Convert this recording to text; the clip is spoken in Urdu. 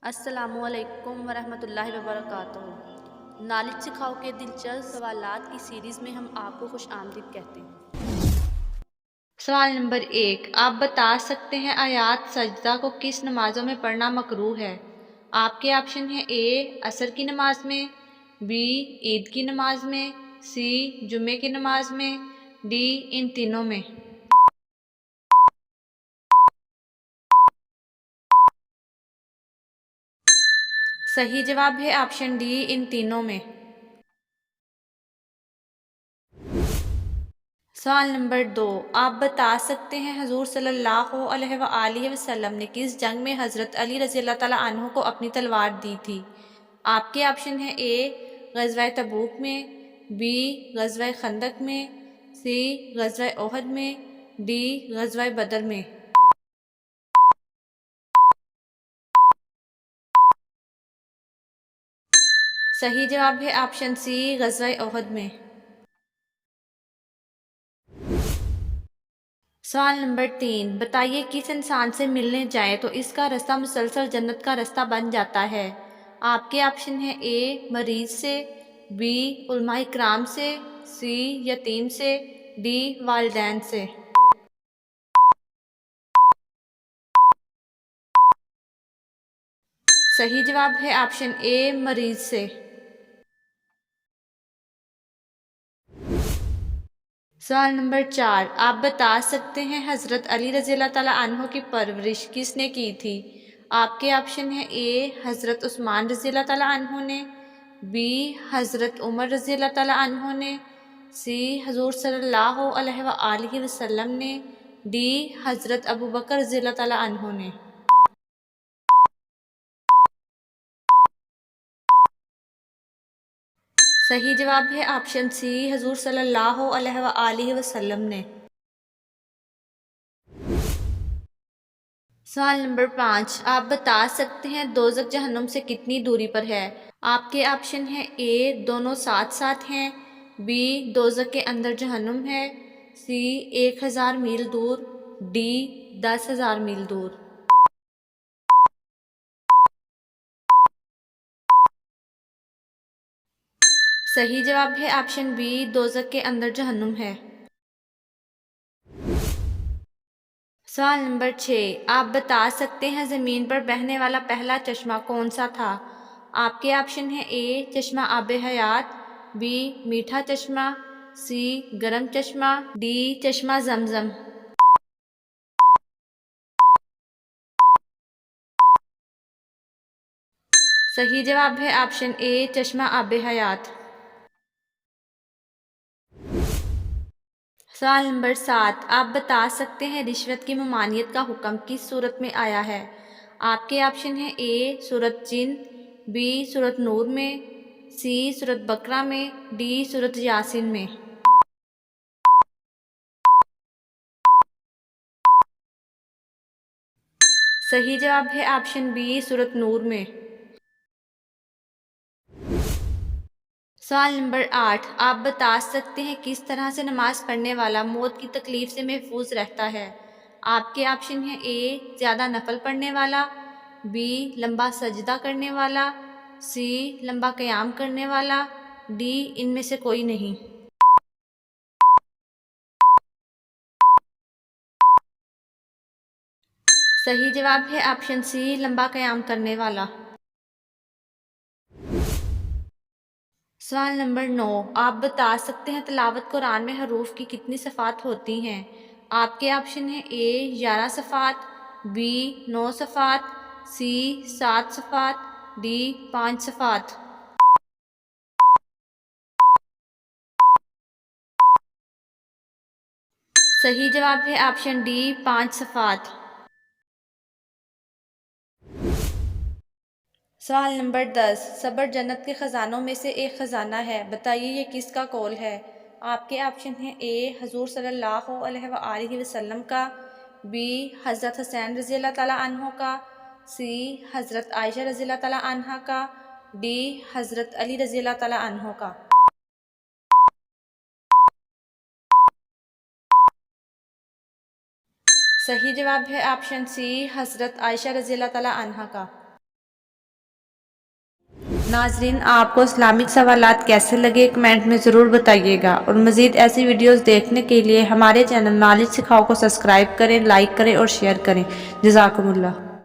السلام علیکم ورحمۃ اللہ وبرکاتہ۔ نالج سکھاؤ کے دلچسپ سوالات کی سیریز میں ہم آپ کو خوش آمدید کہتے ہیں۔ سوال نمبر 1، آپ بتا سکتے ہیں آیات سجدہ کو کس نمازوں میں پڑھنا مکروہ ہے؟ آپ کے آپشن ہیں: اے عصر کی نماز میں، بی عید کی نماز میں، سی جمعے کی نماز میں، ڈی ان تینوں میں۔ صحیح جواب ہے آپشن ڈی، ان تینوں میں۔ سوال نمبر 2، آپ بتا سکتے ہیں حضور صلی اللہ علیہ وآلہ وسلم نے کس جنگ میں حضرت علی رضی اللہ تعالیٰ عنہ کو اپنی تلوار دی تھی؟ آپ کے آپشن ہیں: اے غزوہ تبوک میں، بی غزوہ خندق میں، سی غزوہ احد میں، ڈی غزوہ بدر میں۔ صحیح جواب ہے آپشن سی، غزوہ احد میں۔ سوال نمبر 3، بتائیے کس انسان سے ملنے جائیں تو اس کا رستہ مسلسل جنت کا رستہ بن جاتا ہے؟ آپ کے آپشن ہیں: اے مریض سے، بی علماء کرام سے، سی یتیم سے، ڈی والدین سے۔ صحیح جواب ہے آپشن اے، مریض سے۔ سوال نمبر 4، آپ بتا سکتے ہیں حضرت علی رضی اللہ تعالیٰ عنہ کی پرورش کس نے کی تھی؟ آپ کے آپشن ہیں: اے حضرت عثمان رضی اللہ تعالیٰ عنہ نے، بی حضرت عمر رضی اللہ تعالیٰ عنہ نے، سی حضور صلی اللہ علیہ وآلہ وسلم نے، ڈی حضرت ابوبکر رضی اللہ تعالیٰ عنہ نے۔ صحیح جواب ہے آپشن سی، حضور صلی اللہ علیہ وآلہ وسلم نے۔ سوال نمبر 5، آپ بتا سکتے ہیں دوزخ جہنم سے کتنی دوری پر ہے؟ آپ کے آپشن ہیں: اے دونوں ساتھ ساتھ ہیں، بی دوزخ کے اندر جہنم ہے، سی 1000 میل دور، ڈی 10,000 میل دور۔ صحیح جواب ہے آپشن بی، دوزخ کے اندر جہنم ہے۔ سوال نمبر 6، آپ بتا سکتے ہیں زمین پر بہنے والا پہلا چشمہ کون سا تھا؟ آپ کے آپشن ہیں: اے چشمہ آب حیات، بی میٹھا چشمہ، سی گرم چشمہ، ڈی چشمہ زمزم۔ صحیح جواب ہے آپشن اے، چشمہ آب حیات۔ سوال نمبر 7، آپ بتا سکتے ہیں رشوت کی ممانعت کا حکم کس صورت میں آیا ہے؟ آپ کے آپشن ہیں: اے سورۃ جن، بی سورۃ نور میں، سی سورۃ بقرہ میں، ڈی سورۃ یاسین میں۔ صحیح جواب ہے آپشن بی، سورۃ نور میں۔ سوال نمبر 8، آپ بتا سکتے ہیں کس طرح سے نماز پڑھنے والا موت کی تکلیف سے محفوظ رہتا ہے؟ آپ کے آپشن ہیں: اے زیادہ نفل پڑھنے والا، بی لمبا سجدہ کرنے والا، سی لمبا قیام کرنے والا، ڈی ان میں سے کوئی نہیں۔ صحیح جواب ہے آپشن سی، لمبا قیام کرنے والا۔ سوال نمبر 9، آپ بتا سکتے ہیں تلاوت قرآن میں حروف کی کتنی صفات ہوتی ہیں؟ آپ کے آپشن ہیں: اے 11 صفات، بی 9 صفات، سی 7 صفات، ڈی 5 صفات۔ صحیح جواب ہے آپشن ڈی، 5 صفات۔ سوال نمبر 10، صبر جنت کے خزانوں میں سے ایک خزانہ ہے، بتائیے یہ کس کا قول ہے؟ آپ کے آپشن ہیں: اے حضور صلی اللہ علیہ وآلہ وسلم کا، بی حضرت حسین رضی اللہ تعالیٰ عنہ کا، سی حضرت عائشہ رضی اللہ تعالیٰ عنہ کا، ڈی حضرت علی رضی اللہ تعالیٰ عنہ کا۔ صحیح جواب ہے آپشن سی، حضرت عائشہ رضی اللہ تعالیٰ عنہ کا۔ ناظرین آپ کو اسلامک سوالات کیسے لگے کمنٹ میں ضرور بتائیے گا، اور مزید ایسی ویڈیوز دیکھنے کے لیے ہمارے چینل نالج سکھاؤ کو سبسکرائب کریں، لائک کریں اور شیئر کریں۔ جزاکم اللہ۔